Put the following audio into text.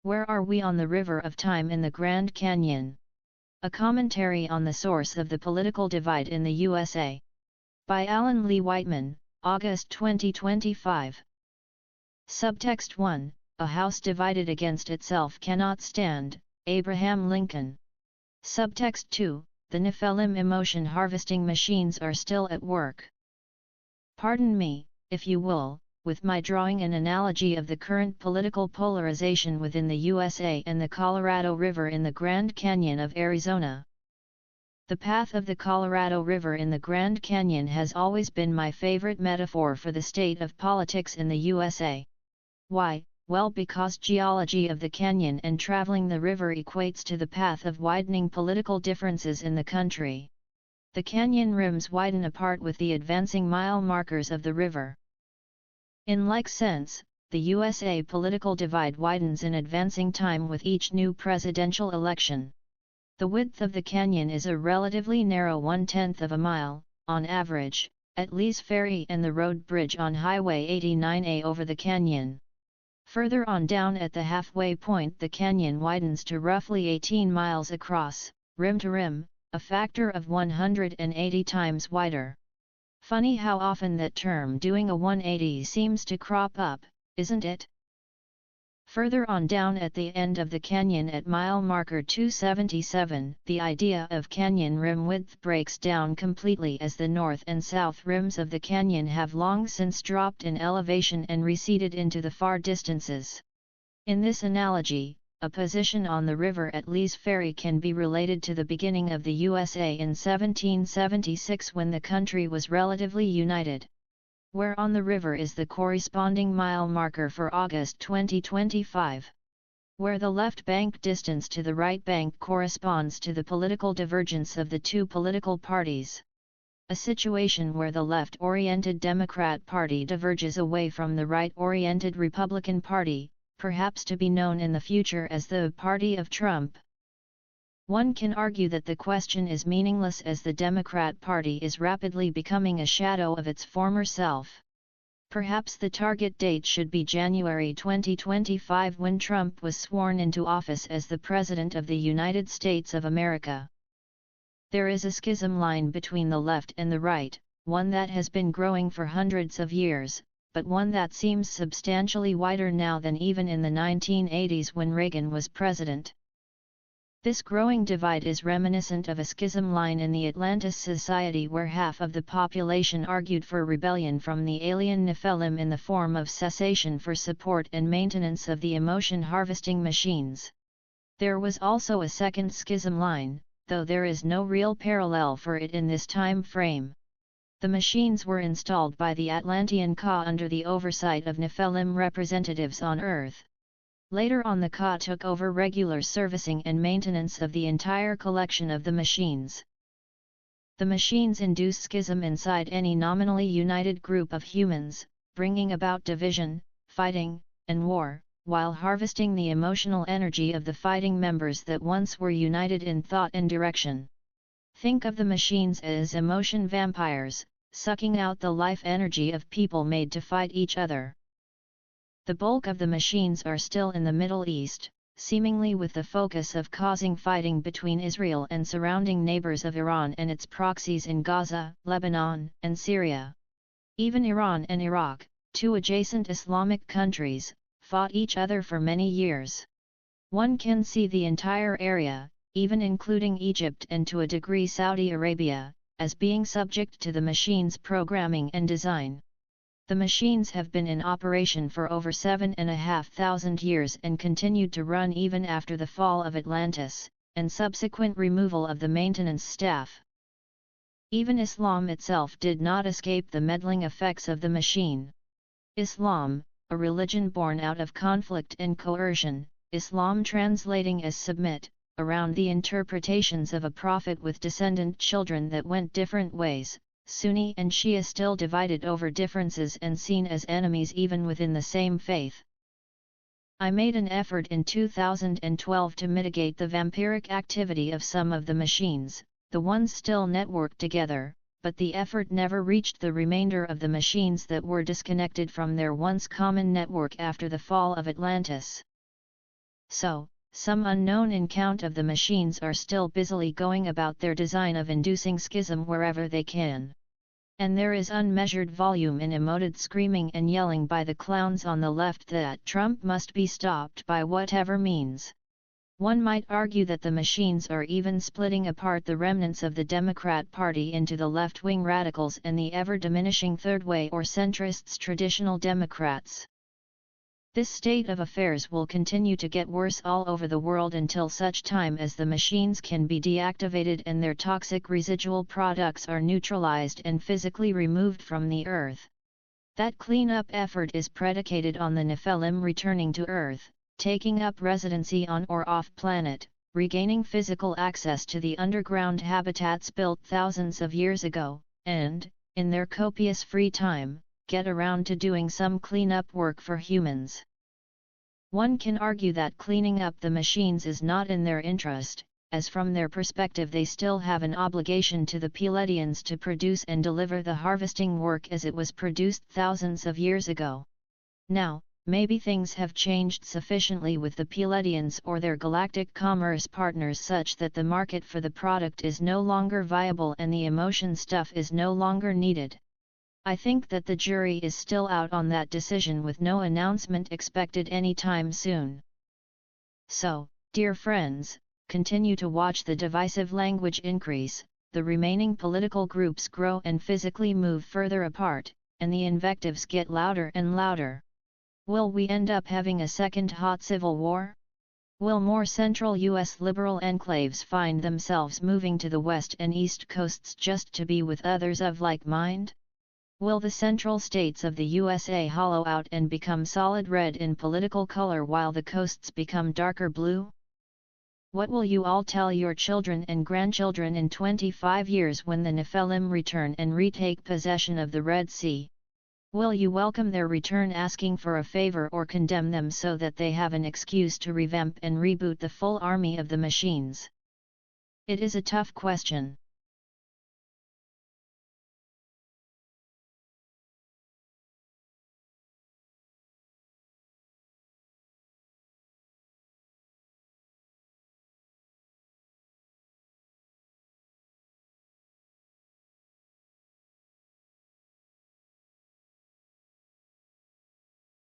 Where are we on the river of time in the Grand Canyon? A commentary on the source of the political divide in the USA. By Alan Lee Whiteman, August 2025. Subtext 1, A house divided against itself cannot stand, Abraham Lincoln. Subtext 2, The Nefelim emotion harvesting machines are still at work. Pardon me, if you will, with my drawing an analogy of the current political polarization within the USA and the Colorado River in the Grand Canyon of Arizona. The path of the Colorado River in the Grand Canyon has always been my favorite metaphor for the state of politics in the USA. Why? Well, because geology of the canyon and traveling the river equates to the path of widening political differences in the country. The canyon rims widen apart with the advancing mile markers of the river. In like sense, the USA political divide widens in advancing time with each new presidential election. The width of the canyon is a relatively narrow 1/10 of a mile, on average, at Lee's Ferry and the road bridge on Highway 89A over the canyon. Further on down at the halfway point the canyon widens to roughly 18 miles across, rim to rim, a factor of 180 times wider. Funny how often that term doing a 180 seems to crop up, isn't it? Further on down at the end of the canyon at mile marker 277, the idea of canyon rim width breaks down completely as the north and south rims of the canyon have long since dropped in elevation and receded into the far distances. In this analogy, a position on the river at Lee's Ferry can be related to the beginning of the USA in 1776 when the country was relatively united. Where on the river is the corresponding mile marker for August 2025. Where the left bank distance to the right bank corresponds to the political divergence of the two political parties. A situation where the left-oriented Democrat Party diverges away from the right-oriented Republican Party, perhaps to be known in the future as the Party of Trump. One can argue that the question is meaningless as the Democrat Party is rapidly becoming a shadow of its former self. Perhaps the target date should be January 2025 when Trump was sworn into office as the President of the United States of America. There is a schism line between the left and the right, one that has been growing for hundreds of years, but one that seems substantially wider now than even in the 1980s when Reagan was president. This growing divide is reminiscent of a schism line in the Atlantis society where half of the population argued for rebellion from the alien Nefelim in the form of cessation for support and maintenance of the emotion harvesting machines. There was also a second schism line, though there is no real parallel for it in this time frame. The machines were installed by the Atlantean Ka under the oversight of Nefelim representatives on Earth. Later on the Ka took over regular servicing and maintenance of the entire collection of the machines. The machines induce schism inside any nominally united group of humans, bringing about division, fighting, and war, while harvesting the emotional energy of the fighting members that once were united in thought and direction. Think of the machines as emotion vampires, sucking out the life energy of people made to fight each other. The bulk of the machines are still in the Middle East, seemingly with the focus of causing fighting between Israel and surrounding neighbors of Iran and its proxies in Gaza, Lebanon, and Syria. Even Iran and Iraq, two adjacent Islamic countries, fought each other for many years. One can see the entire area, even including Egypt and to a degree Saudi Arabia, as being subject to the machine's programming and design. The machines have been in operation for over 7,500 years and continued to run even after the fall of Atlantis, and subsequent removal of the maintenance staff. Even Islam itself did not escape the meddling effects of the machine. Islam, a religion born out of conflict and coercion, Islam translating as submit, around the interpretations of a prophet with descendant children that went different ways, Sunni and Shia still divided over differences and seen as enemies even within the same faith. I made an effort in 2012 to mitigate the vampiric activity of some of the machines, the ones still networked together, but the effort never reached the remainder of the machines that were disconnected from their once common network after the fall of Atlantis. So, some unknown account of the machines are still busily going about their design of inducing schism wherever they can. And there is unmeasured volume in emoted screaming and yelling by the clowns on the left that Trump must be stopped by whatever means. One might argue that the machines are even splitting apart the remnants of the Democrat Party into the left-wing radicals and the ever-diminishing third way or centrists, traditional Democrats. This state of affairs will continue to get worse all over the world until such time as the machines can be deactivated and their toxic residual products are neutralized and physically removed from the Earth. That cleanup effort is predicated on the Nefelim returning to Earth, taking up residency on or off planet, regaining physical access to the underground habitats built thousands of years ago, and, in their copious free time, get around to doing some cleanup work for humans. One can argue that cleaning up the machines is not in their interest, as from their perspective they still have an obligation to the Pleiadians to produce and deliver the harvesting work as it was produced thousands of years ago. Now, maybe things have changed sufficiently with the Pleiadians or their galactic commerce partners such that the market for the product is no longer viable and the emotion stuff is no longer needed. I think that the jury is still out on that decision with no announcement expected anytime soon. So, dear friends, continue to watch the divisive language increase, the remaining political groups grow and physically move further apart, and the invectives get louder and louder. Will we end up having a second hot civil war? Will more central U.S. liberal enclaves find themselves moving to the west and east coasts just to be with others of like mind? Will the central states of the USA hollow out and become solid red in political color while the coasts become darker blue? What will you all tell your children and grandchildren in 25 years when the Nefelim return and retake possession of the Red Sea? Will you welcome their return asking for a favor or condemn them so that they have an excuse to revamp and reboot the full army of the machines? It is a tough question.